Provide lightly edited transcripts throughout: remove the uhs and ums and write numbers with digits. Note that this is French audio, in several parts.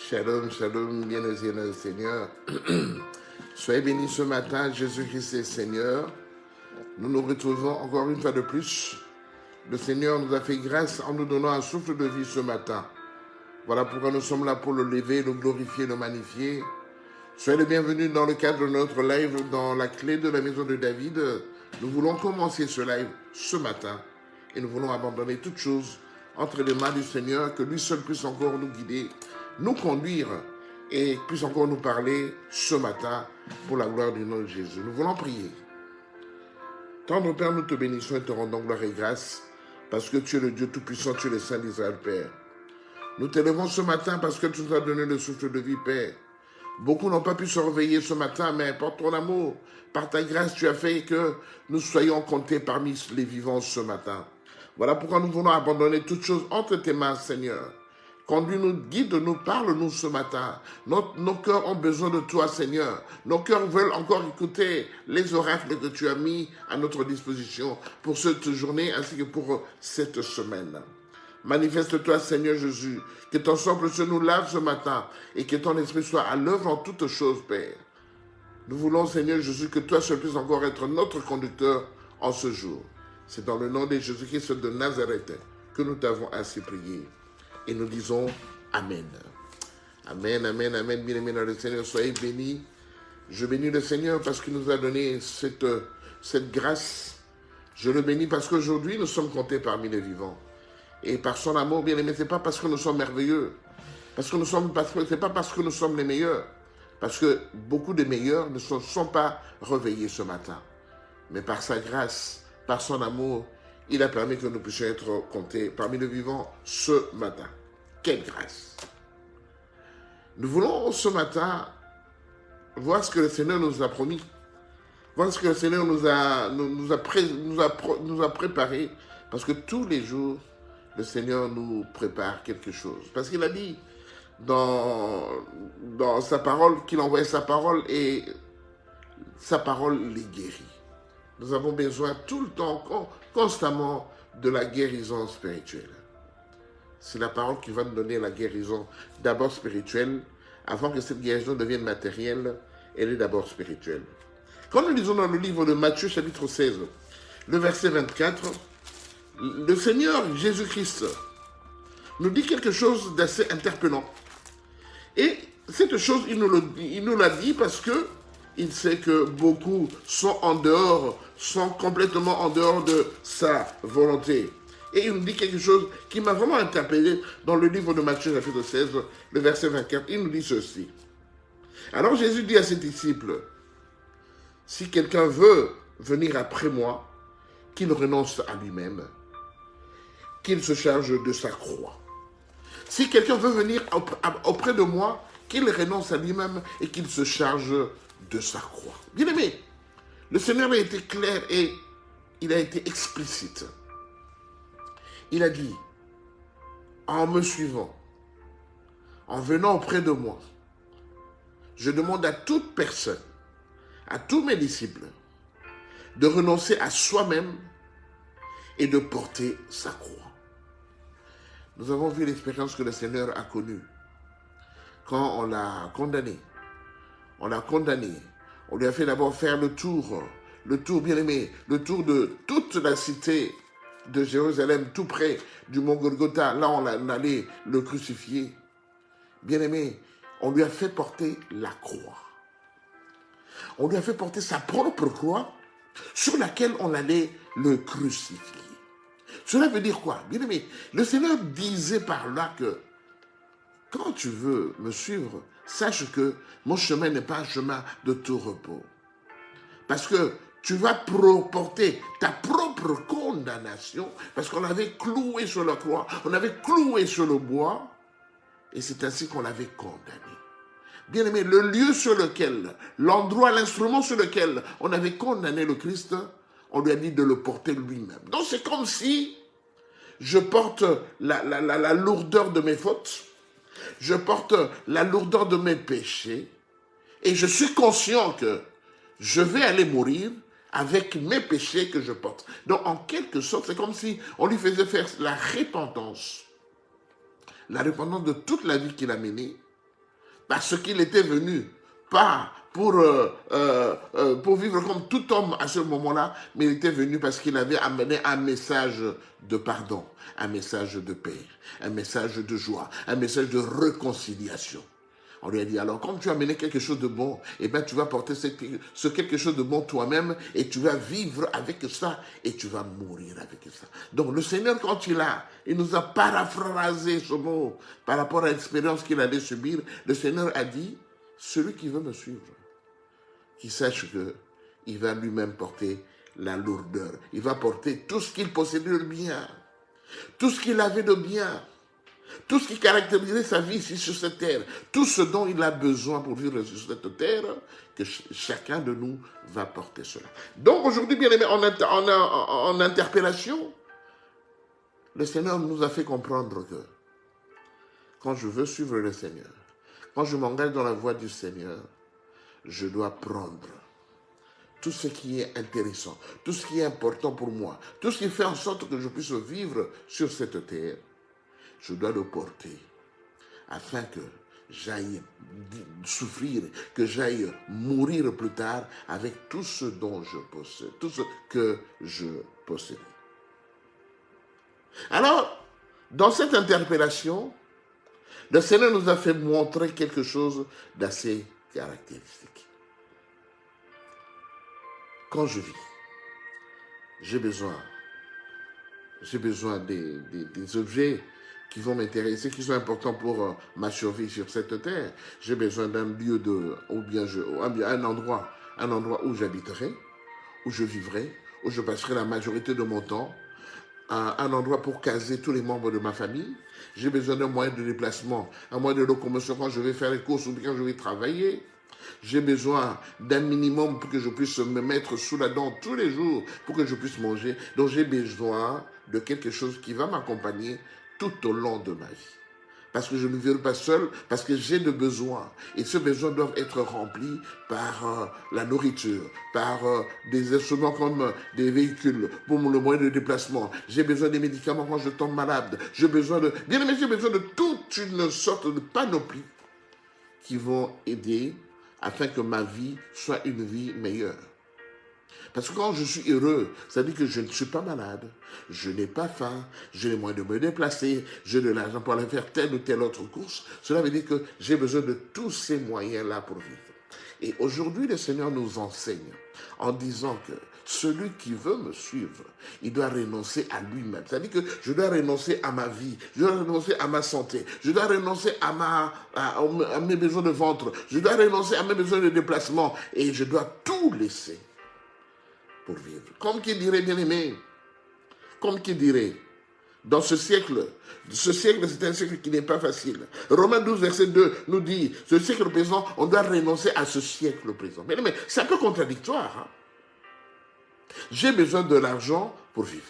Shalom, shalom, bien-aimés dans le Seigneur. Soyez bénis ce matin, Jésus-Christ est Seigneur. Nous nous retrouvons encore une fois de plus. Le Seigneur nous a fait grâce en nous donnant un souffle de vie ce matin. Voilà pourquoi nous sommes là pour le lever, le glorifier, le magnifier. Soyez les bienvenus dans le cadre de notre live dans la clé de la maison de David. Nous voulons commencer ce live ce matin et nous voulons abandonner toutes choses entre les mains du Seigneur, que lui seul puisse encore nous guider, nous conduire et puisse encore nous parler ce matin pour la gloire du nom de Jésus. Nous voulons prier. Tendre Père, nous te bénissons et te rendons gloire et grâce parce que tu es le Dieu Tout-Puissant, tu es le Saint d'Israël, Père. Nous t'élevons ce matin parce que tu nous as donné le souffle de vie, Père. Beaucoup n'ont pas pu se réveiller ce matin, mais par ton amour, par ta grâce, tu as fait que nous soyons comptés parmi les vivants ce matin. Voilà pourquoi nous voulons abandonner toutes choses entre tes mains, Seigneur. Conduis-nous, guide-nous, parle-nous ce matin. Nos cœurs ont besoin de toi, Seigneur. Nos cœurs veulent encore écouter les oracles que tu as mis à notre disposition pour cette journée ainsi que pour cette semaine. Manifeste-toi, Seigneur Jésus, que ton sang se nous lave ce matin et que ton esprit soit à l'œuvre en toutes choses, Père. Nous voulons, Seigneur Jésus, que toi seul puisses encore être notre conducteur en ce jour. C'est dans le nom de Jésus-Christ de Nazareth que nous t'avons ainsi prié. Et nous disons Amen. Amen, Amen, Amen. Bien-aimés dans le Seigneur, soyez bénis. Je bénis le Seigneur parce qu'il nous a donné cette grâce. Je le bénis parce qu'aujourd'hui, nous sommes comptés parmi les vivants. Et par son amour, bien-aimé, ce n'est pas parce que nous sommes merveilleux. Ce n'est pas parce que nous sommes les meilleurs. Parce que beaucoup de meilleurs ne sont pas réveillés ce matin. Mais par sa grâce, par son amour, il a permis que nous puissions être comptés parmi les vivants ce matin. Quelle grâce! Nous voulons ce matin voir ce que le Seigneur nous a promis. Voir ce que le Seigneur nous a préparé. Parce que tous les jours, le Seigneur nous prépare quelque chose. Parce qu'il a dit dans sa parole qu'il envoyait sa parole et sa parole les guérit. Nous avons besoin tout le temps, constamment, de la guérison spirituelle. C'est la parole qui va nous donner la guérison d'abord spirituelle. Avant que cette guérison devienne matérielle, elle est d'abord spirituelle. Quand nous lisons dans le livre de Matthieu, chapitre 16, le verset 24, le Seigneur Jésus-Christ nous dit quelque chose d'assez interpellant. Et cette chose, il nous l'a dit parce que il sait que beaucoup sont complètement en dehors de sa volonté. Et il nous dit quelque chose qui m'a vraiment interpellé dans le livre de Matthieu, chapitre 16, le verset 24. Il nous dit ceci. Alors Jésus dit à ses disciples, « Si quelqu'un veut venir après moi, qu'il renonce à lui-même, qu'il se charge de sa croix. Si quelqu'un veut venir auprès de moi, qu'il renonce à lui-même et qu'il se charge de sa croix. » Bien-aimé, le Seigneur a été clair et il a été explicite. Il a dit, en me suivant, en venant auprès de moi, je demande à toute personne, à tous mes disciples, de renoncer à soi-même et de porter sa croix. Nous avons vu l'expérience que le Seigneur a connue quand on l'a condamné. On l'a condamné. On lui a fait d'abord faire le tour bien-aimé, le tour de toute la cité de Jérusalem, tout près du mont Golgotha. Là, on allait le crucifier. Bien-aimé, on lui a fait porter la croix. On lui a fait porter sa propre croix sur laquelle on allait le crucifier. Cela veut dire quoi? Bien-aimé, le Seigneur disait par là que quand tu veux me suivre, sache que mon chemin n'est pas un chemin de tout repos. Parce que tu vas porter ta propre condamnation, parce qu'on l'avait cloué sur la croix, on l'avait cloué sur le bois, et c'est ainsi qu'on l'avait condamné. Bien-aimé, le lieu sur lequel, l'endroit, l'instrument sur lequel on avait condamné le Christ, on lui a dit de le porter lui-même. Donc c'est comme si je porte la lourdeur de mes fautes, je porte la lourdeur de mes péchés, et je suis conscient que je vais aller mourir avec mes péchés que je porte. Donc en quelque sorte, c'est comme si on lui faisait faire la repentance de toute la vie qu'il a menée, parce qu'il était venu, pas pour vivre comme tout homme à ce moment-là, mais il était venu parce qu'il avait amené un message de pardon, un message de paix, un message de joie, un message de réconciliation. On lui a dit, alors, quand tu as amené quelque chose de bon, eh bien, tu vas porter ce quelque chose de bon toi-même et tu vas vivre avec ça et tu vas mourir avec ça. Donc, le Seigneur, quand il nous a paraphrasé ce mot par rapport à l'expérience qu'il allait subir. Le Seigneur a dit, celui qui veut me suivre, qu'il sache qu'il va lui-même porter la lourdeur. Il va porter tout ce qu'il possédait de bien, tout ce qu'il avait de bien, tout ce qui caractérisait sa vie ici sur cette terre, tout ce dont il a besoin pour vivre sur cette terre, que chacun de nous va porter cela. Donc aujourd'hui, bien aimés, en interpellation, le Seigneur nous a fait comprendre que quand je veux suivre le Seigneur, quand je m'engage dans la voie du Seigneur, je dois prendre tout ce qui est intéressant, tout ce qui est important pour moi, tout ce qui fait en sorte que je puisse vivre sur cette terre, je dois le porter afin que j'aille souffrir, que j'aille mourir plus tard avec tout ce dont je possède, tout ce que je possède. Alors, dans cette interpellation, le Seigneur nous a fait montrer quelque chose d'assez caractéristique. Quand je vis, j'ai besoin des objets qui vont m'intéresser, qui sont importants pour ma survie sur cette terre. J'ai besoin d'un lieu un endroit où j'habiterai, où je vivrai, où je passerai la majorité de mon temps, un endroit pour caser tous les membres de ma famille. J'ai besoin d'un moyen de déplacement, un moyen de locomotion quand je vais faire les courses ou quand je vais travailler. J'ai besoin d'un minimum pour que je puisse me mettre sous la dent tous les jours, pour que je puisse manger. Donc j'ai besoin de quelque chose qui va m'accompagner tout au long de ma vie. Parce que je ne vivrai pas seul, parce que j'ai des besoins. Et ces besoins doivent être remplis par la nourriture, par des instruments comme des véhicules pour le moyen de déplacement. J'ai besoin des médicaments quand je tombe malade. J'ai besoin de toute une sorte de panoplie qui vont aider afin que ma vie soit une vie meilleure. Parce que quand je suis heureux, ça veut dire que je ne suis pas malade, je n'ai pas faim, j'ai les moyens de me déplacer, j'ai de l'argent pour aller faire telle ou telle autre course. Cela veut dire que j'ai besoin de tous ces moyens-là pour vivre. Et aujourd'hui, le Seigneur nous enseigne en disant que celui qui veut me suivre, il doit renoncer à lui-même. C'est-à-dire que je dois renoncer à ma vie, je dois renoncer à ma santé, je dois renoncer à mes besoins de ventre, je dois renoncer à mes besoins de déplacement et je dois tout laisser pour vivre. Comme qui dirait, bien-aimé, comme qui dirait, dans ce siècle, c'est un siècle qui n'est pas facile. Romains 12, verset 2 nous dit, ce siècle présent, on doit renoncer à ce siècle présent. Mais c'est un peu contradictoire. Hein? J'ai besoin de l'argent pour vivre.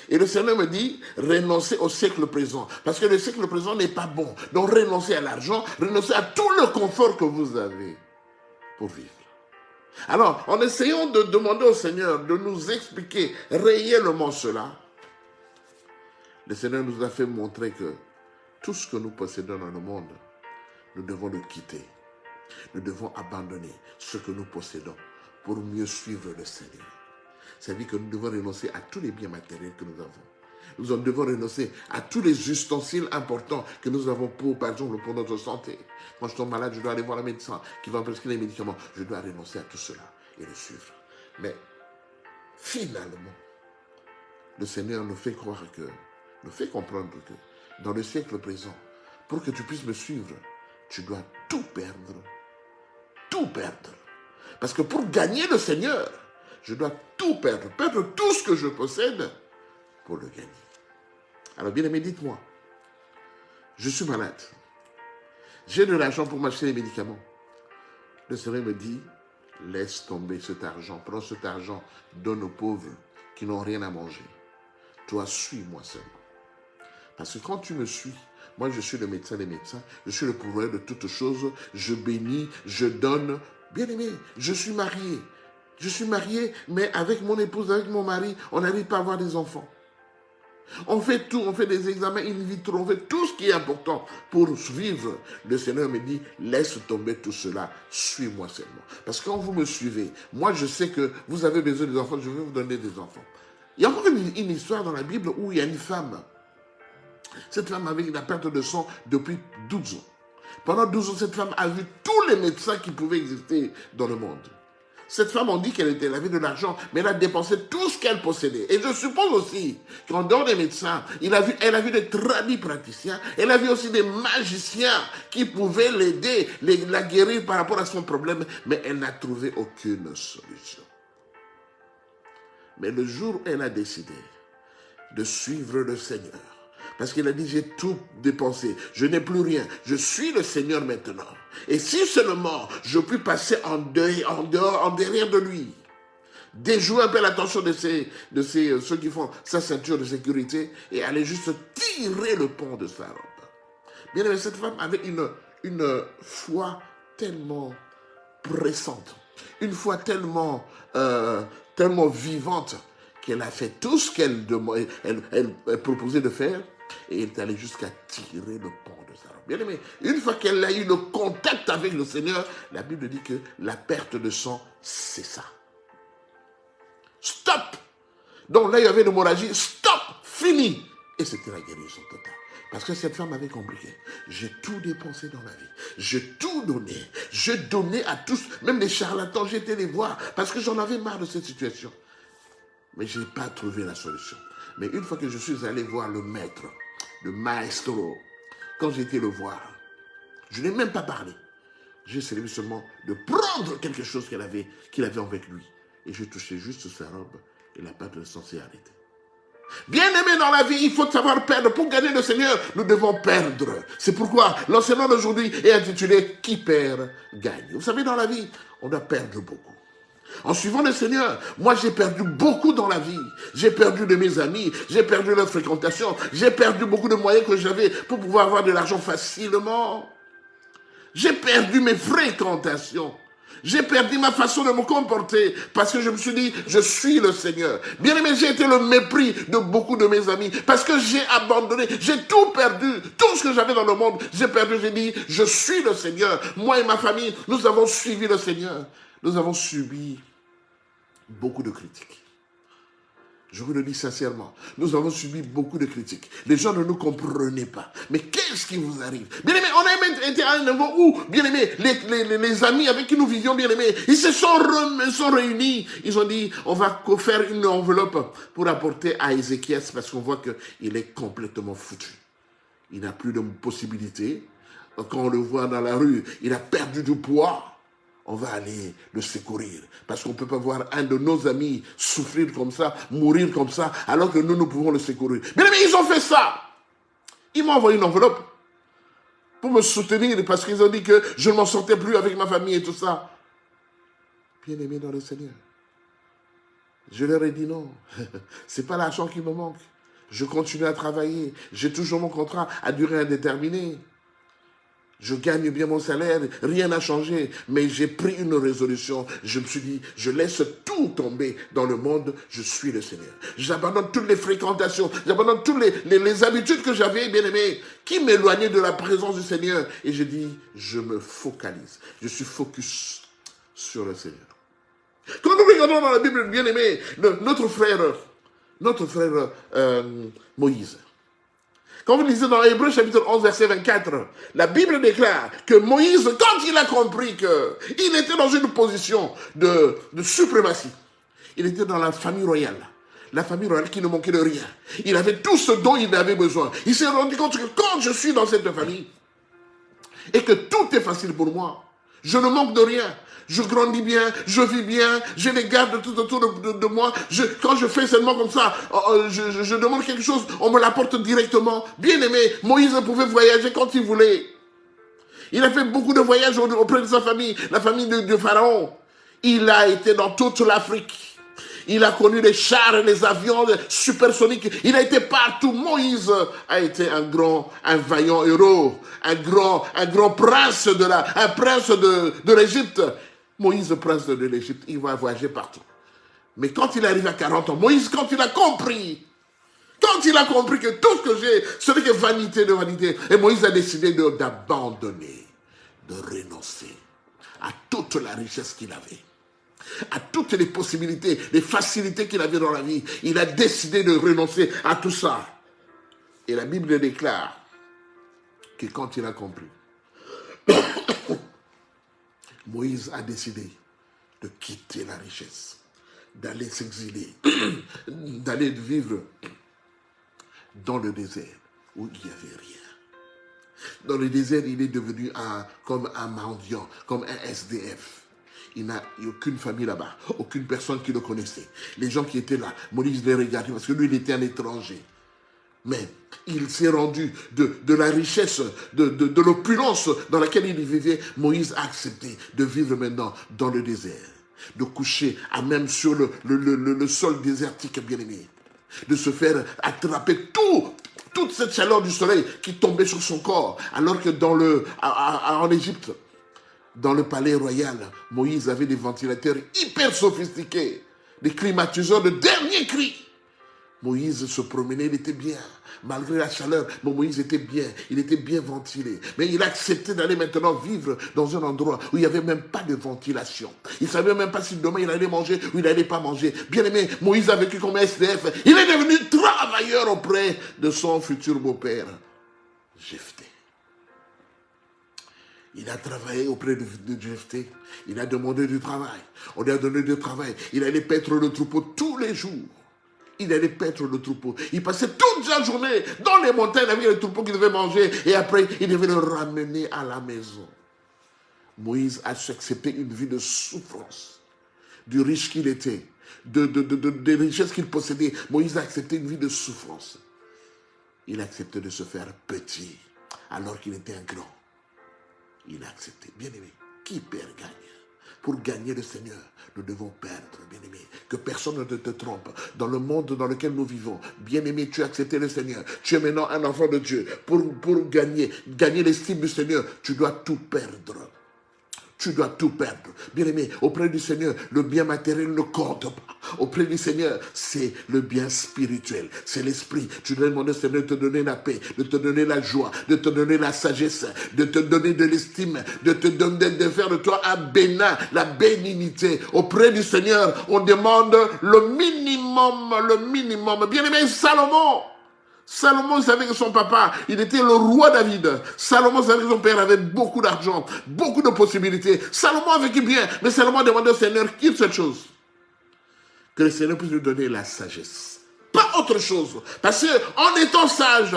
Et le Seigneur me dit, renoncez au siècle présent. Parce que le siècle présent n'est pas bon. Donc renoncez à l'argent, renoncez à tout le confort que vous avez pour vivre. Alors, en essayant de demander au Seigneur de nous expliquer réellement cela, le Seigneur nous a fait montrer que tout ce que nous possédons dans le monde, nous devons le quitter. Nous devons abandonner ce que nous possédons pour mieux suivre le Seigneur. C'est-à-dire que nous devons renoncer à tous les biens matériels que nous avons. Nous devons renoncer à tous les ustensiles importants que nous avons par exemple, pour notre santé. Quand je tombe malade, je dois aller voir le médecin qui va me prescrire les médicaments. Je dois renoncer à tout cela et le suivre. Mais finalement, le Seigneur nous fait comprendre que dans le siècle présent, pour que tu puisses me suivre, tu dois tout perdre. Tout perdre. Parce que pour gagner le Seigneur, je dois tout perdre tout ce que je possède pour le gagner. Alors bien aimé, dites-moi, je suis malade, j'ai de l'argent pour m'acheter les médicaments. Le Seigneur me dit, laisse tomber cet argent, prends cet argent, donne aux pauvres qui n'ont rien à manger. Toi, suis-moi seulement. Parce que quand tu me suis, moi je suis le médecin des médecins, je suis le pourvoyeur de toutes choses, je bénis, je donne. Bien aimé, je suis marié. Je suis marié, mais avec mon épouse, avec mon mari, on n'arrive pas à avoir des enfants. On fait tout, on fait des examens in vitro, on fait tout ce qui est important pour vivre. Le Seigneur me dit, laisse tomber tout cela, suis-moi seulement. Parce que quand vous me suivez, moi je sais que vous avez besoin des enfants, je vais vous donner des enfants. Il y a encore une histoire dans la Bible où il y a une femme. Cette femme avait la perte de sang depuis 12 ans. Pendant 12 ans, cette femme a vu tous les médecins qui pouvaient exister dans le monde. Cette femme, on dit qu'elle avait de l'argent, mais elle a dépensé tout ce qu'elle possédait. Et je suppose aussi qu'en dehors des médecins, elle a vu des tradipraticiens, elle a vu aussi des magiciens qui pouvaient l'aider, la guérir par rapport à son problème, mais elle n'a trouvé aucune solution. Mais le jour où elle a décidé de suivre le Seigneur, parce qu'il a dit, j'ai tout dépensé, je n'ai plus rien, je suis le Seigneur maintenant. Et si seulement je puis passer en derrière de lui, déjouer un peu l'attention de ceux qui font sa ceinture de sécurité et aller juste tirer le pont de sa robe. Bien aimé, cette femme avait une foi tellement pressante, une foi tellement vivante qu'elle a fait tout ce qu'elle proposait de faire et elle est allée jusqu'à tirer le pont de sa robe. Bien aimé, une fois qu'elle a eu le contact avec le Seigneur, la Bible dit que la perte de sang cessa. Stop! Donc là, il y avait l'hémorragie. Stop! Fini! Et c'était la guérison totale. Parce que cette femme avait compris que j'ai tout dépensé dans la vie. J'ai tout donné. Je donnais à tous, même les charlatans, j'étais les voir parce que j'en avais marre de cette situation. Mais je n'ai pas trouvé la solution. Mais une fois que je suis allé voir le maître, le maestro, quand j'ai été le voir, je n'ai même pas parlé. J'ai servi seulement de prendre quelque chose qu'il avait avec lui. Et je touchais juste sa robe et la perte de sang s'est arrêtée. Bien aimé dans la vie, il faut savoir perdre. Pour gagner le Seigneur, nous devons perdre. C'est pourquoi l'enseignement d'aujourd'hui est intitulé « Qui perd, gagne ». Vous savez, dans la vie, on doit perdre beaucoup. En suivant le Seigneur, moi j'ai perdu beaucoup dans la vie. J'ai perdu de mes amis, j'ai perdu leur fréquentation, j'ai perdu beaucoup de moyens que j'avais pour pouvoir avoir de l'argent facilement. J'ai perdu mes fréquentations. J'ai perdu ma façon de me comporter parce que je me suis dit, je suis le Seigneur. Bien aimé, j'ai été le mépris de beaucoup de mes amis parce que j'ai abandonné, j'ai tout perdu, tout ce que j'avais dans le monde, j'ai perdu, j'ai dit, je suis le Seigneur. Moi et ma famille, nous avons suivi le Seigneur. Nous avons subi beaucoup de critiques. Je vous le dis sincèrement, nous avons subi beaucoup de critiques. Les gens ne nous comprenaient pas. Mais qu'est-ce qui vous arrive? Bien aimé, on a même été à un niveau où, bien aimé, les amis avec qui nous vivions, bien aimé, ils se sont réunis. Ils ont dit, on va faire une enveloppe pour apporter à Ézéchias parce qu'on voit qu'il est complètement foutu. Il n'a plus de possibilités. Quand on le voit dans la rue, il a perdu du poids. On va aller le secourir. Parce qu'on ne peut pas voir un de nos amis souffrir comme ça, mourir comme ça, alors que nous pouvons le secourir. Mais ils ont fait ça. Ils m'ont envoyé une enveloppe pour me soutenir parce qu'ils ont dit que je ne m'en sortais plus avec ma famille et tout ça. Bien aimé dans le Seigneur. Je leur ai dit non. C'est pas l'argent qui me manque. Je continue à travailler. J'ai toujours mon contrat à durée indéterminée. Je gagne bien mon salaire, rien n'a changé, mais j'ai pris une résolution. Je me suis dit, je laisse tout tomber dans le monde, je suis le Seigneur. J'abandonne toutes les fréquentations, j'abandonne toutes les habitudes que j'avais, bien aimé, qui m'éloignaient de la présence du Seigneur. Et je dis, je me focalise, je suis focus sur le Seigneur. Quand nous regardons dans la Bible, bien aimé, notre frère Moïse, quand vous lisez dans Hébreux chapitre 11, verset 24, la Bible déclare que Moïse, quand il a compris qu'il était dans une position de suprématie, il était dans la famille royale qui ne manquait de rien. Il avait tout ce dont il avait besoin. Il s'est rendu compte que quand je suis dans cette famille et que tout est facile pour moi, je ne manque de rien. Je grandis bien, je vis bien, j'ai des gardes tout autour de moi. Quand je fais seulement comme ça, je demande quelque chose, on me l'apporte directement. Bien aimé, Moïse pouvait voyager quand il voulait. Il a fait beaucoup de voyages auprès de sa famille, la famille de Pharaon. Il a été dans toute l'Afrique. Il a connu les chars et les avions supersoniques. Il a été partout. Moïse a été un vaillant héros, un grand prince de l'Égypte. Moïse, prince de l'Égypte, il va voyager partout. Mais quand il arrive à 40 ans, Moïse, quand il a compris Quand il a compris que tout ce que j'ai, ce n'est que vanité de vanité, et Moïse a décidé d'abandonner, de renoncer à toute la richesse qu'il avait, à toutes les possibilités, les facilités qu'il avait dans la vie. Il a décidé de renoncer à tout ça. Et la Bible déclare que quand il a compris, Moïse a décidé de quitter la richesse, d'aller s'exiler, d'aller vivre dans le désert où il n'y avait rien. Dans le désert, il est devenu comme un mendiant, comme un SDF. Il n'a aucune famille là-bas, aucune personne qui le connaissait. Les gens qui étaient là, Moïse les regardait parce que lui, il était un étranger. Mais il s'est rendu de la richesse, de l'opulence dans laquelle il vivait. Moïse a accepté de vivre maintenant dans le désert, de coucher à même sur le sol désertique, bien-aimé, de se faire attraper toute cette chaleur du soleil qui tombait sur son corps, alors que en Égypte, dans le palais royal, Moïse avait des ventilateurs hyper sophistiqués, des climatiseurs de dernier cri. Moïse se promenait, il était bien. Malgré la chaleur, Moïse était bien. Il était bien ventilé. Mais il a accepté d'aller maintenant vivre dans un endroit où il n'y avait même pas de ventilation. Il ne savait même pas si demain il allait manger ou il n'allait pas manger. Bien aimé, Moïse a vécu comme SDF. Il est devenu travailleur auprès de son futur beau-père, Jephthé. Il a travaillé auprès de Jephthé. Il a demandé du travail. On lui a donné du travail. Il allait paître le troupeau tous les jours. Il allait paître le troupeau. Il passait toute la journée dans les montagnes avec le troupeau qu'il devait manger. Et après, il devait le ramener à la maison. Moïse a accepté une vie de souffrance. Du riche qu'il était, des richesses qu'il possédait. Moïse a accepté une vie de souffrance. Il a accepté de se faire petit alors qu'il était un grand. Il a accepté. Bien-aimé, qui perd gagne. Pour gagner le Seigneur, nous devons perdre, bien-aimé. Que personne ne te trompe. Dans le monde dans lequel nous vivons, bien-aimé, tu as accepté le Seigneur. Tu es maintenant un enfant de Dieu. Pour gagner l'estime du Seigneur, tu dois tout perdre. Tu dois tout perdre. Bien-aimé, auprès du Seigneur, le bien matériel ne compte pas. Auprès du Seigneur, c'est le bien spirituel. C'est l'esprit. Tu dois demander au Seigneur de te donner la paix, de te donner la joie, de te donner la sagesse, de te donner de l'estime, de faire de toi un bénin, la bénignité. Auprès du Seigneur, on demande le minimum. Bien-aimé, Salomon savait que son papa, il était le roi David. Salomon savait que son père avait beaucoup d'argent, beaucoup de possibilités. Salomon a vécu bien, mais Salomon a demandé au Seigneur qu'une seule chose. Que le Seigneur puisse lui donner la sagesse. Pas autre chose. Parce qu'en étant sage,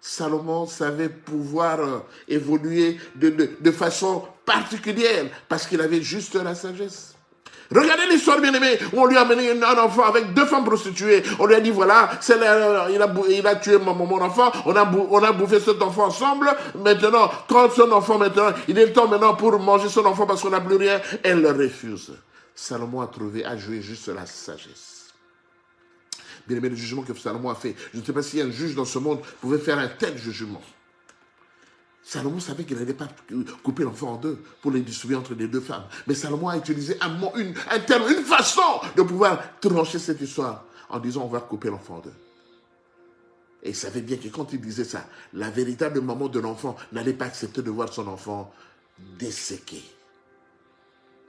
Salomon savait pouvoir évoluer de façon particulière. Parce qu'il avait juste la sagesse. Regardez l'histoire, bien-aimé, où on lui a amené un enfant avec 2 femmes prostituées. On lui a dit, voilà, il a tué mon enfant, on a bouffé cet enfant ensemble. Maintenant, quand son enfant, il est le temps maintenant pour manger son enfant parce qu'on n'a plus rien, elle le refuse. Salomon a joué juste la sagesse. Bien-aimé, le jugement que Salomon a fait, je ne sais pas si un juge dans ce monde pouvait faire un tel jugement. Salomon savait qu'il n'allait pas couper l'enfant en deux pour les distribuer entre les 2 femmes. Mais Salomon a utilisé un terme, une façon de pouvoir trancher cette histoire en disant on va couper l'enfant en 2. Et il savait bien que quand il disait ça, la véritable maman de l'enfant n'allait pas accepter de voir son enfant desséqué.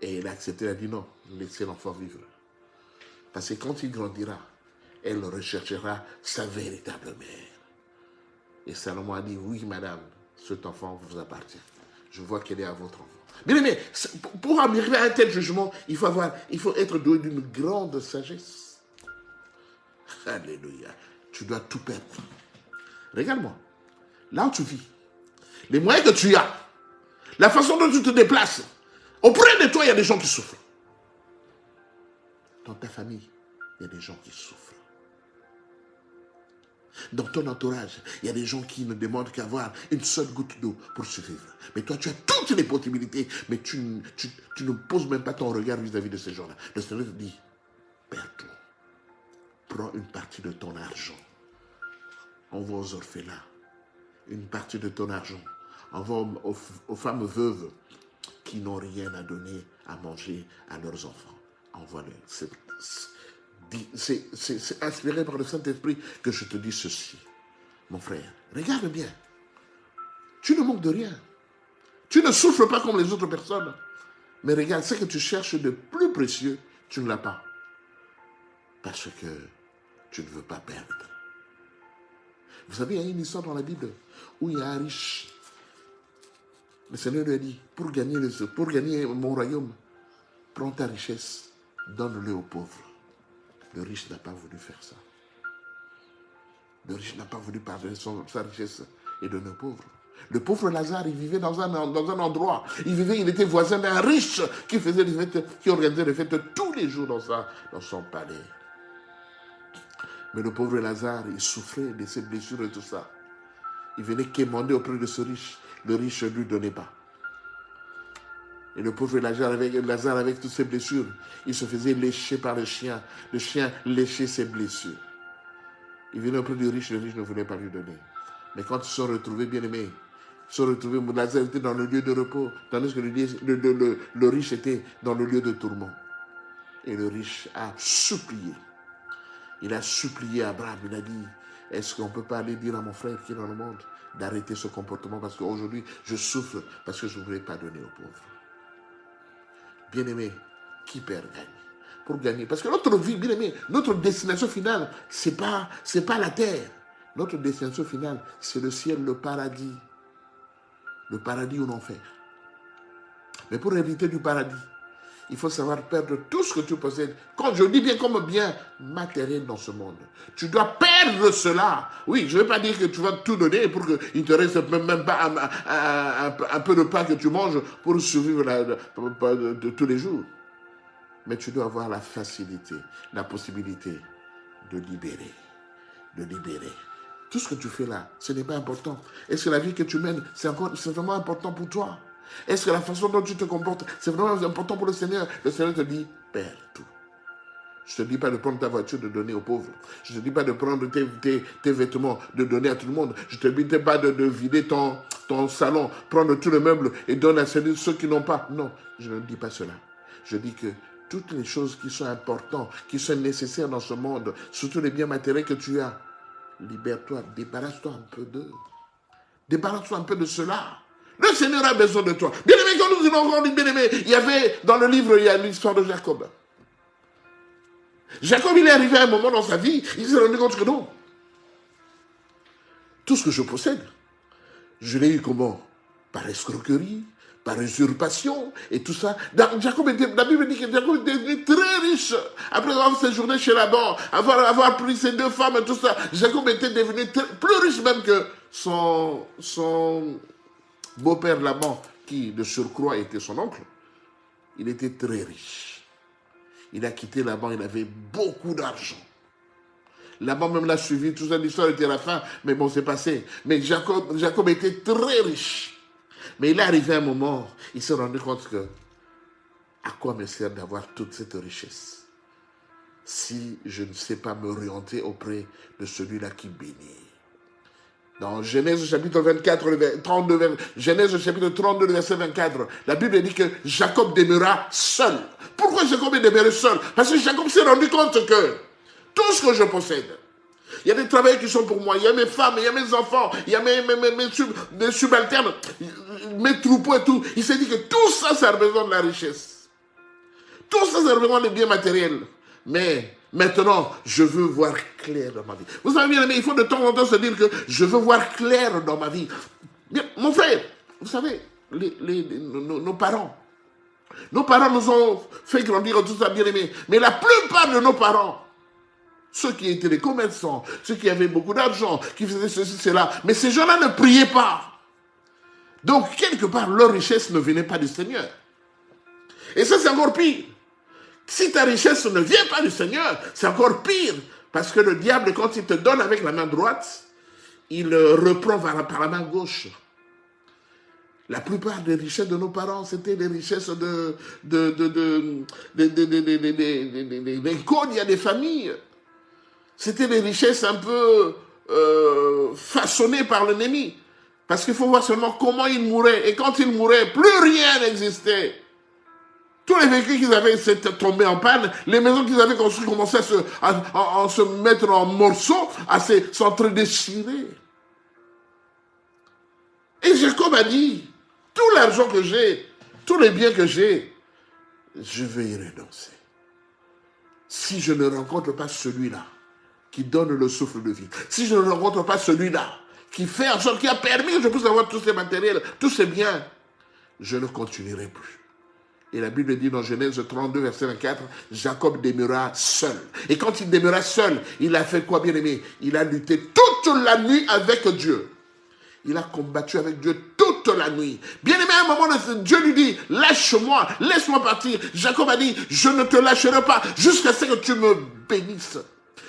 Et il a accepté, il a dit non, laissez l'enfant vivre. Parce que quand il grandira, elle recherchera sa véritable mère. Et Salomon a dit oui madame, cet enfant vous appartient. Je vois qu'elle est à votre enfant. Bien aimé, pour arriver à un tel jugement, il faut être doué d'une grande sagesse. Alléluia. Tu dois tout perdre. Regarde-moi. Là où tu vis, les moyens que tu as, la façon dont tu te déplaces, auprès de toi, il y a des gens qui souffrent. Dans ta famille, il y a des gens qui souffrent. Dans ton entourage, il y a des gens qui ne demandent qu'avoir une seule goutte d'eau pour survivre. Mais toi, tu as toutes les possibilités, mais tu ne poses même pas ton regard vis-à-vis de ces gens-là. Le Seigneur te dit, perds tout. Prends une partie de ton argent. Envoie aux orphelins. Une partie de ton argent. Envoie aux femmes veuves qui n'ont rien à donner à manger à leurs enfants. Envoie-le. c'est inspiré par le Saint-Esprit que je te dis ceci. Mon frère, regarde bien. Tu ne manques de rien. Tu ne souffres pas comme les autres personnes. Mais regarde, ce que tu cherches de plus précieux, tu ne l'as pas. Parce que tu ne veux pas perdre. Vous savez, il y a une histoire dans la Bible où il y a un riche. Le Seigneur lui a dit, pour gagner mon royaume, prends ta richesse, donne-le aux pauvres. Le riche n'a pas voulu faire ça. Le riche n'a pas voulu pardonner sa richesse et donner aux pauvres. Le pauvre Lazare, il vivait dans un endroit. Il était voisin d'un riche qui faisait des fêtes, qui organisait des fêtes tous les jours dans son palais. Mais le pauvre Lazare, il souffrait de ses blessures et tout ça. Il venait quémander auprès de ce riche. Le riche ne lui donnait pas. Et le pauvre Lazare, avec toutes ses blessures, il se faisait lécher par le chien. Le chien léchait ses blessures. Il venait auprès du riche, le riche ne voulait pas lui donner. Mais quand ils se sont retrouvés, bien aimés, Lazare était dans le lieu de repos, tandis que le riche était dans le lieu de tourment. Et le riche a supplié. Il a supplié Abraham, il a dit, est-ce qu'on ne peut pas aller dire à mon frère qui est dans le monde d'arrêter ce comportement parce qu'aujourd'hui, je souffre parce que je ne voulais pas donner aux pauvres. Bien-aimé, qui perd gagne. Pour gagner. Parce que notre vie, bien-aimé, notre destination finale, c'est pas la terre. Notre destination finale, c'est le ciel, le paradis. Le paradis ou l'enfer. Mais pour éviter du paradis, il faut savoir perdre tout ce que tu possèdes. Quand je dis bien comme bien matériel dans ce monde, tu dois perdre cela. Oui, je ne vais pas dire que tu vas tout donner pour qu'il ne te reste même pas un peu de pain que tu manges pour survivre de tous les jours. Mais tu dois avoir la facilité, la possibilité de libérer. De libérer. Tout ce que tu fais là, ce n'est pas important. Est-ce que la vie que tu mènes, c'est vraiment important pour toi? Est-ce que la façon dont tu te comportes, c'est vraiment important pour le Seigneur? Le Seigneur te dit, perds tout. Je ne te dis pas de prendre ta voiture, de donner aux pauvres. Je ne te dis pas de prendre tes vêtements, de donner à tout le monde. Je ne te dis pas de vider ton salon, prendre tous les meubles et donner à ceux qui n'ont pas. Non, je ne dis pas cela. Je dis que toutes les choses qui sont importantes, qui sont nécessaires dans ce monde, surtout les biens matériels que tu as, libère-toi, débarrasse-toi un peu d'eux. Débarrasse-toi un peu de cela. Le Seigneur a besoin de toi. Bien-aimé, quand nous disons encore, bien-aimé, il y avait, dans le livre, il y a l'histoire de Jacob. Jacob, il est arrivé à un moment dans sa vie, il s'est rendu compte que non. Tout ce que je possède, je l'ai eu comment? Par escroquerie, par usurpation et tout ça. La Bible dit que Jacob était devenu très riche. Après avoir séjourné chez Laban, avoir pris ses 2 femmes et tout ça, Jacob était devenu plus riche même que son beau-père Laban, qui de surcroît était son oncle. Il était très riche. Il a quitté Laban, il avait beaucoup d'argent. Laban même l'a suivi, tout ça, l'histoire était à la fin, mais bon, c'est passé. Mais Jacob était très riche. Mais il est arrivé à un moment, il s'est rendu compte que à quoi me sert d'avoir toute cette richesse si je ne sais pas m'orienter auprès de celui-là qui bénit. Dans Genèse chapitre 32, verset 24, la Bible dit que Jacob demeura seul. Pourquoi Jacob est demeuré seul? Parce que Jacob s'est rendu compte que tout ce que je possède, il y a des travailleurs qui sont pour moi, il y a mes femmes, il y a mes enfants, il y a mes subalternes, mes troupeaux et tout. Il s'est dit que tout ça, ça représente la richesse. Tout ça, ça représente les biens matériels. Mais maintenant, je veux voir clair dans ma vie. Vous savez bien, mais il faut de temps en temps se dire que je veux voir clair dans ma vie. Bien, mon frère, vous savez, nos parents nous ont fait grandir tout ça, bien aimé. Mais la plupart de nos parents, ceux qui étaient les commerçants, ceux qui avaient beaucoup d'argent, qui faisaient ceci, cela, mais ces gens-là ne priaient pas. Donc, quelque part, leur richesse ne venait pas du Seigneur. Et ça, c'est encore pire. Si ta richesse ne vient pas du Seigneur, c'est encore pire. Parce que le diable, quand il te donne avec la main droite, il reprend par la main gauche. La plupart des richesses de nos parents, c'était des richesses des cognes, des familles. C'était des richesses un peu façonnées par l'ennemi. Parce qu'il faut voir seulement comment il mourait. Et quand il mourait, plus rien n'existait. Tous les véhicules qu'ils avaient s'étaient tombés en panne. Les maisons qu'ils avaient construites commençaient à se mettre en morceaux, à s'entre-déchirer. Et Jacob a dit, tout l'argent que j'ai, tous les biens que j'ai, je vais y renoncer. Si je ne rencontre pas celui-là qui donne le souffle de vie, si je ne rencontre pas celui-là qui fait en sorte, qui a permis que je puisse avoir tous ces matériels, tous ces biens, je ne continuerai plus. Et la Bible dit dans Genèse 32, verset 24, Jacob demeura seul. Et quand il demeura seul, il a fait quoi, bien aimé? Il a lutté toute la nuit avec Dieu. Il a combattu avec Dieu toute la nuit. Bien aimé, à un moment, Dieu lui dit, lâche-moi, laisse-moi partir. Jacob a dit, je ne te lâcherai pas jusqu'à ce que tu me bénisses.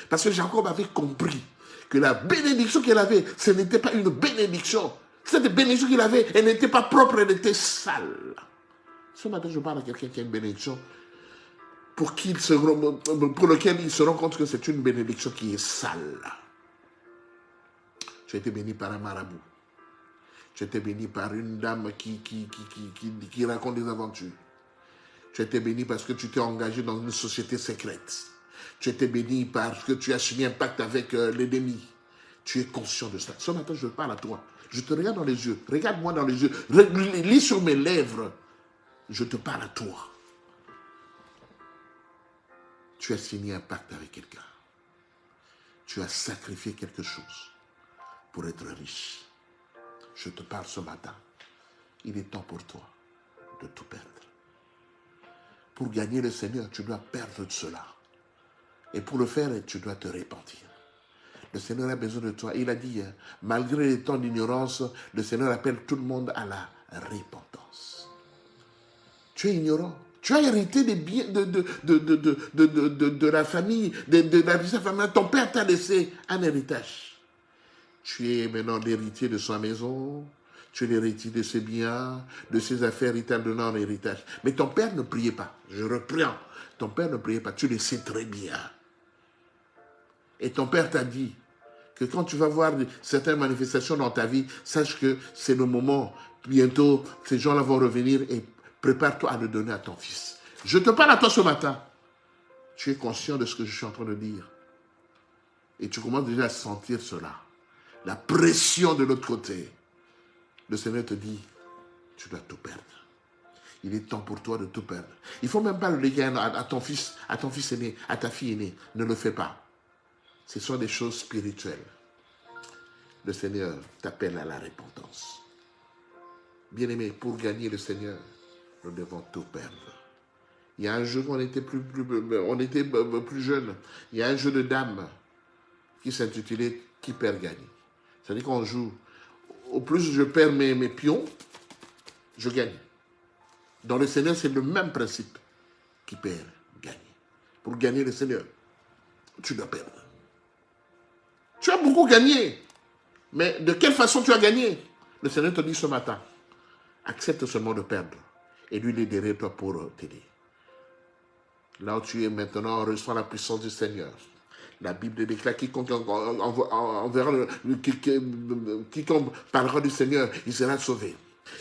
Parce que Jacob avait compris que la bénédiction qu'il avait, ce n'était pas une bénédiction. Cette bénédiction qu'il avait, elle n'était pas propre, elle était sale. Ce matin, je parle à quelqu'un qui a une bénédiction pour lequel il se rend compte que c'est une bénédiction qui est sale. Tu as été béni par un marabout. Tu as été béni par une dame qui raconte des aventures. Tu as été béni parce que tu t'es engagé dans une société secrète. Tu as été béni parce que tu as signé un pacte avec l'ennemi. Tu es conscient de cela. Ce matin, je parle à toi. Je te regarde dans les yeux. Regarde-moi dans les yeux. Lis sur mes lèvres. Je te parle à toi. Tu as signé un pacte avec quelqu'un. Tu as sacrifié quelque chose pour être riche. Je te parle ce matin. Il est temps pour toi de tout perdre. Pour gagner le Seigneur, tu dois perdre cela. Et pour le faire, tu dois te repentir. Le Seigneur a besoin de toi. Il a dit, malgré les temps d'ignorance, le Seigneur appelle tout le monde à la repentance. Tu es ignorant. Tu as hérité des biens de la famille, de la famille. Ton père t'a laissé un héritage. Tu es maintenant l'héritier de sa maison. Tu es l'héritier de ses biens, de ses affaires. Il t'a donné en héritage. Mais ton père ne priait pas. Je reprends. Ton père ne priait pas. Tu le sais très bien. Et ton père t'a dit que quand tu vas voir certaines manifestations dans ta vie, sache que c'est le moment. Bientôt, ces gens-là vont revenir et prépare-toi à le donner à ton fils. Je te parle à toi ce matin. Tu es conscient de ce que je suis en train de dire. Et tu commences déjà à sentir cela. La pression de l'autre côté. Le Seigneur te dit, tu dois tout perdre. Il est temps pour toi de tout perdre. Il ne faut même pas le léguer à ton fils aîné, à ta fille aînée. Ne le fais pas. Ce sont des choses spirituelles. Le Seigneur t'appelle à la repentance. Bien-aimé, pour gagner le Seigneur, nous devons tout perdre. Il y a un jeu quand on était plus jeune. Il y a un jeu de dames qui s'intitulait « Qui perd gagne ». C'est-à-dire qu'on joue. Au plus je perds mes pions, je gagne. Dans le Seigneur, c'est le même principe. Qui perd gagne. Pour gagner le Seigneur, tu dois perdre. Tu as beaucoup gagné. Mais de quelle façon tu as gagné? Le Seigneur te dit ce matin, accepte seulement de perdre. Et lui, il est derrière toi pour t'aider. Là où tu es maintenant, reçois la puissance du Seigneur. La Bible déclare quiconque parlera du Seigneur, il sera sauvé.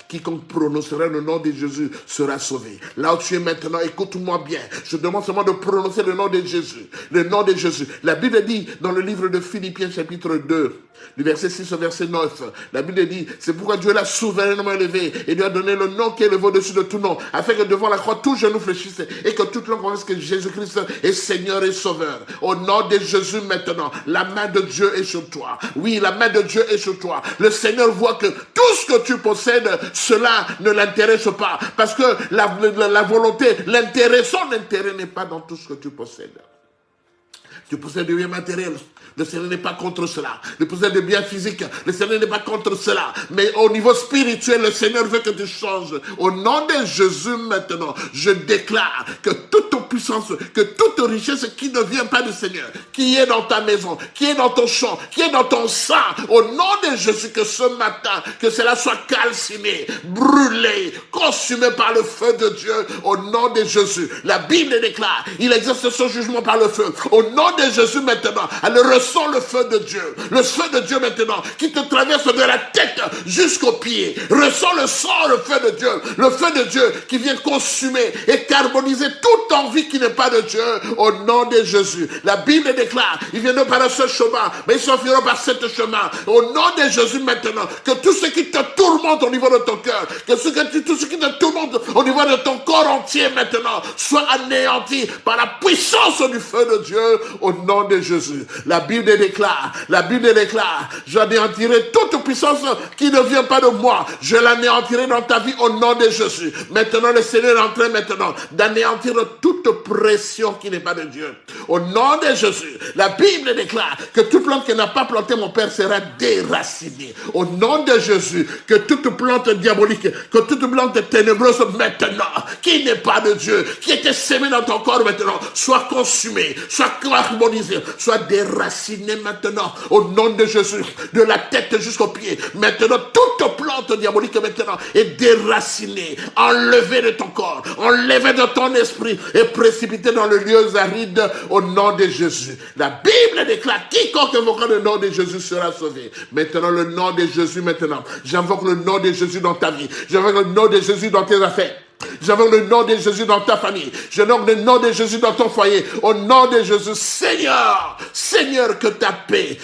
Quiconque prononcera le nom de Jésus sera sauvé. Là où tu es maintenant, écoute-moi bien. Je demande seulement de prononcer le nom de Jésus. Le nom de Jésus. La Bible dit dans le livre de Philippiens chapitre 2, du verset 6 au verset 9, la Bible dit, c'est pourquoi Dieu l'a souverainement élevé et lui a donné le nom qui est élevé au-dessus de tout nom, afin que devant la croix, tout genou fléchisse et que toute langue connaisse que Jésus-Christ est Seigneur et Sauveur. Au nom de Jésus maintenant, la main de Dieu est sur toi. Oui, la main de Dieu est sur toi. Le Seigneur voit que tout ce que tu possèdes, cela ne l'intéresse pas. Parce que la volonté, l'intérêt, son intérêt n'est pas dans tout ce que tu possèdes. Tu possèdes des biens matériels. Le Seigneur n'est pas contre cela. Tu possèdes des biens physiques. Le Seigneur n'est pas contre cela. Mais au niveau spirituel, le Seigneur veut que tu changes. Au nom de Jésus maintenant, je déclare que toute puissance, que toute richesse qui ne vient pas du Seigneur, qui est dans ta maison, qui est dans ton champ, qui est dans ton sang, au nom de Jésus, que ce matin, que cela soit calciné, brûlé, consumé par le feu de Dieu, au nom de Jésus. La Bible déclare, il exerce son jugement par le feu. Au nom nom de Jésus maintenant, elle ressent le feu de Dieu. Le feu de Dieu maintenant, qui te traverse de la tête jusqu'aux pieds. Ressens le sang, le feu de Dieu. Le feu de Dieu qui vient consumer et carboniser toute envie qui n'est pas de Dieu au nom de Jésus. La Bible déclare, ils viendront par ce chemin, mais ils s'enfuiront par ce chemin. Au nom de Jésus maintenant, que tout ce qui te tourmente au niveau de ton cœur, que tout ce qui te tourmente au niveau de ton corps entier maintenant, soit anéanti par la puissance du feu de Dieu au nom de Jésus. La Bible déclare, j'anéantirai toute puissance qui ne vient pas de moi. Je l'anéantirai dans ta vie au nom de Jésus. Maintenant, le Seigneur est en train maintenant d'anéantir toute pression qui n'est pas de Dieu. Au nom de Jésus, la Bible déclare que toute plante qui n'a pas planté mon Père sera déracinée. Au nom de Jésus, que toute plante diabolique, que toute plante ténébreuse maintenant, qui n'est pas de Dieu, qui était sémée dans ton corps maintenant, soit consumée, soit carbonisée, soit déracinée maintenant. Au nom de Jésus, de la tête jusqu'aux pieds. Maintenant, toute plante diabolique maintenant est déracinée, enlevée de ton corps, enlevée de ton esprit et précipitée dans le lieu aride au nom de Jésus. La Bible déclare, quiconque invoquera le nom de Jésus sera sauvé. Maintenant, le nom de Jésus maintenant. J'invoque le nom de Jésus dans ta vie. J'invoque le nom de Jésus dans tes affaires. J'invoque le nom de Jésus dans ta famille. J'invoque le nom de Jésus dans ton foyer. Au nom de Jésus, Seigneur, Seigneur, que ta paix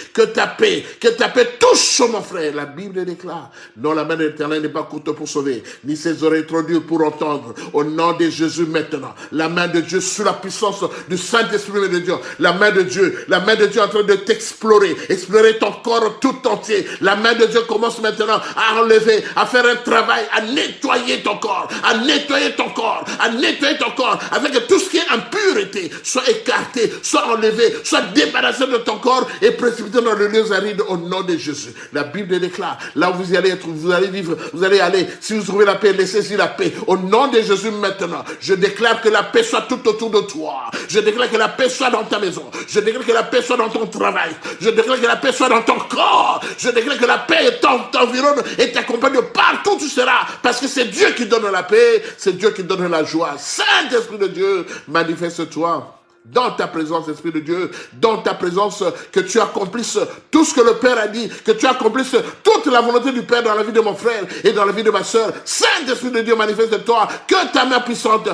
touche mon frère. La Bible déclare, non, la main de l'Éternel n'est pas courte pour sauver, ni ses oreilles trop dures pour entendre. Au nom de Jésus maintenant, la main de Dieu sous la puissance du Saint-Esprit de Dieu. La main de Dieu est en train de t'explorer, explorer ton corps tout entier. La main de Dieu commence maintenant à enlever, à faire un travail, à nettoyer ton corps, à nettoyer ton corps, afin que tout ce qui est impureté soit écarté, soit enlevé, soit débarrassé de ton corps et précipité dans le lieu aride au nom de Jésus. La Bible déclare, là où vous allez être, vous allez vivre, vous allez aller, si vous trouvez la paix, laissez-y la paix. Au nom de Jésus maintenant, je déclare que la paix soit tout autour de toi. Je déclare que la paix soit dans ta maison. Je déclare que la paix soit dans ton travail. Je déclare que la paix soit dans ton corps. Je déclare que la paix t'environne et t'accompagne partout où tu seras. Parce que c'est Dieu qui donne la paix, c'est Dieu qui donne la joie. Saint-Esprit de Dieu, manifeste-toi dans ta présence, Esprit de Dieu, dans ta présence, que tu accomplisses tout ce que le Père a dit, que tu accomplisses toute la volonté du Père dans la vie de mon frère et dans la vie de ma soeur. Saint-Esprit de Dieu, manifeste-toi, que ta main puissante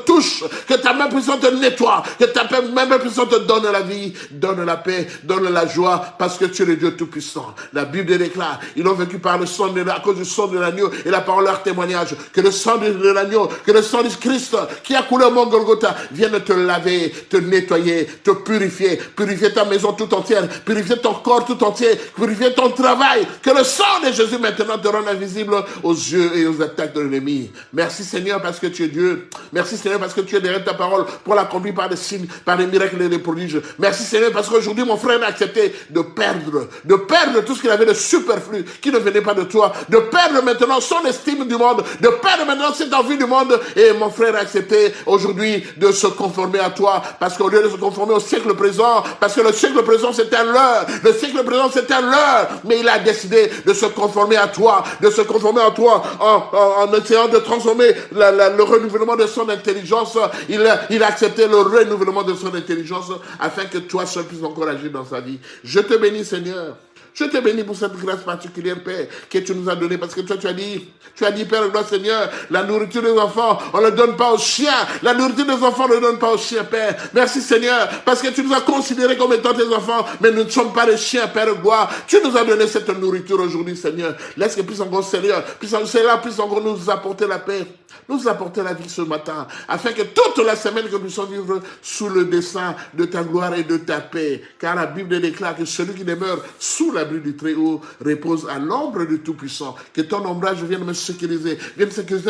touche, que ta main puissante nettoie, que ta main puissante donne la vie, donne la paix, donne la joie, parce que tu es le Dieu tout-puissant. La Bible déclare, ils ont vécu par le sang à cause du sang de l'agneau et la parole leur témoignage, que le sang de l'agneau, que le sang du Christ qui a coulé au mont Golgotha vienne te laver, te nettoyer, te purifier ta maison tout entière, purifier ton corps tout entier, purifier ton travail, que le sang de Jésus maintenant te rende invisible aux yeux et aux attaques de l'ennemi. Merci Seigneur parce que tu es Dieu. Merci Seigneur parce que tu es derrière ta parole pour l'accomplir par des signes, par des miracles et des prodiges. Merci Seigneur parce qu'aujourd'hui mon frère a accepté de perdre tout ce qu'il avait de superflu qui ne venait pas de toi, de perdre maintenant son estime du monde, de perdre maintenant cette envie du monde, et mon frère a accepté aujourd'hui de se conformer à toi, parce qu'au lieu de se conformer au siècle présent, parce que le siècle présent c'est un leurre, mais il a décidé de se conformer à toi, en essayant de transformer le renouvellement de son intelligence. Il a accepté le renouvellement de son intelligence afin que toi seul puisses encore agir dans sa vie. Je te bénis Seigneur. Je te bénis pour cette grâce particulière, Père, que tu nous as donnée, parce que toi, tu as dit, Père, gloire Seigneur, la nourriture des enfants, on ne le donne pas aux chiens. La nourriture des enfants, on ne le donne pas aux chiens, Père. Merci, Seigneur, parce que tu nous as considérés comme étant tes enfants, mais nous ne sommes pas des chiens, Père, gloire. Tu nous as donné cette nourriture aujourd'hui, Seigneur. Laisse que puisse encore, Seigneur, puisse encore nous apporter la paix, nous apporter la vie ce matin, afin que toute la semaine que nous puissions vivre sous le dessein de ta gloire et de ta paix. Car la Bible déclare que celui qui demeure sous l'abri du Très-Haut repose à l'ombre du Tout-Puissant. Que ton ombrage vienne me sécuriser,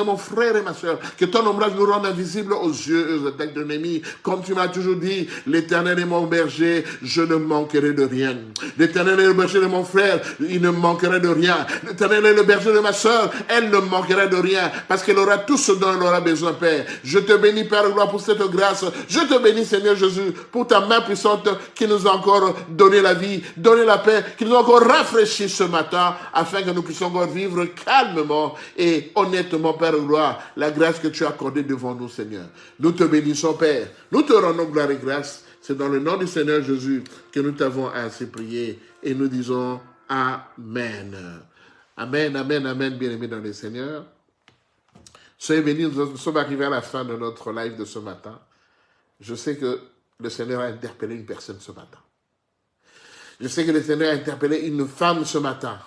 mon frère et ma soeur. Que ton ombrage nous rende invisibles aux yeux et aux attaques de l'ennemi. Comme tu m'as toujours dit, l'Éternel est mon berger, je ne manquerai de rien. L'Éternel est le berger de mon frère, il ne manquerait de rien. L'Éternel est le berger de ma soeur, elle ne manquerait de rien, parce qu'elle aura tout ce dont elle aura besoin, Père. Je te bénis, Père, gloire pour cette grâce. Je te bénis, Seigneur Jésus, pour ta main puissante qui nous a encore donné la vie, donné la paix, qui nous a encore rafraîchi ce matin, afin que nous puissions encore vivre calmement et honnêtement, Père, gloire, la grâce que tu as accordée devant nous, Seigneur. Nous te bénissons, Père. Nous te rendons gloire et grâce. C'est dans le nom du Seigneur Jésus que nous t'avons ainsi prié et nous disons Amen. Amen, amen, amen, bien-aimés dans le Seigneur. Soyez bénis, nous sommes arrivés à la fin de notre live de ce matin. Je sais que le Seigneur a interpellé une personne ce matin. Je sais que le Seigneur a interpellé une femme ce matin.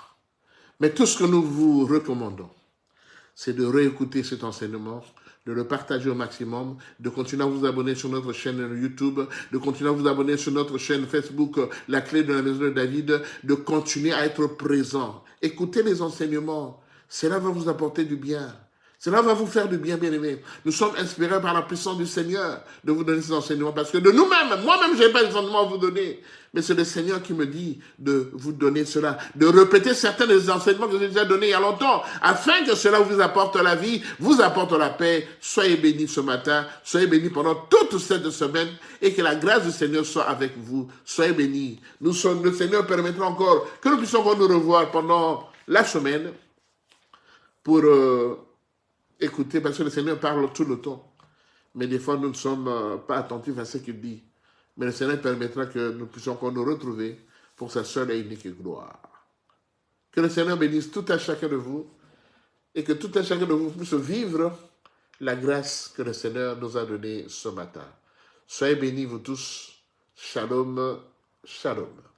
Mais tout ce que nous vous recommandons, c'est de réécouter cet enseignement, de le partager au maximum, de continuer à vous abonner sur notre chaîne YouTube, de continuer à vous abonner sur notre chaîne Facebook, La Clé de la Maison de David, de continuer à être présent. Écoutez les enseignements, cela va vous apporter du bien. Cela va vous faire du bien, bien-aimés. Nous sommes inspirés par la puissance du Seigneur de vous donner ces enseignements parce que de nous-mêmes, moi-même, je n'ai pas les enseignements à vous donner. Mais c'est le Seigneur qui me dit de vous donner cela, de répéter certains des enseignements que j'ai déjà donnés il y a longtemps, afin que cela vous apporte la vie, vous apporte la paix. Soyez bénis ce matin, soyez bénis pendant toute cette semaine et que la grâce du Seigneur soit avec vous. Soyez bénis. Le Seigneur permettra encore que nous puissions encore nous revoir pendant la semaine pour écoutez, parce que le Seigneur parle tout le temps. Mais des fois, nous ne sommes pas attentifs à ce qu'il dit. Mais le Seigneur permettra que nous puissions encore nous retrouver pour sa seule et unique gloire. Que le Seigneur bénisse tout à chacun de vous et que tout à chacun de vous puisse vivre la grâce que le Seigneur nous a donnée ce matin. Soyez bénis, vous tous. Shalom, shalom.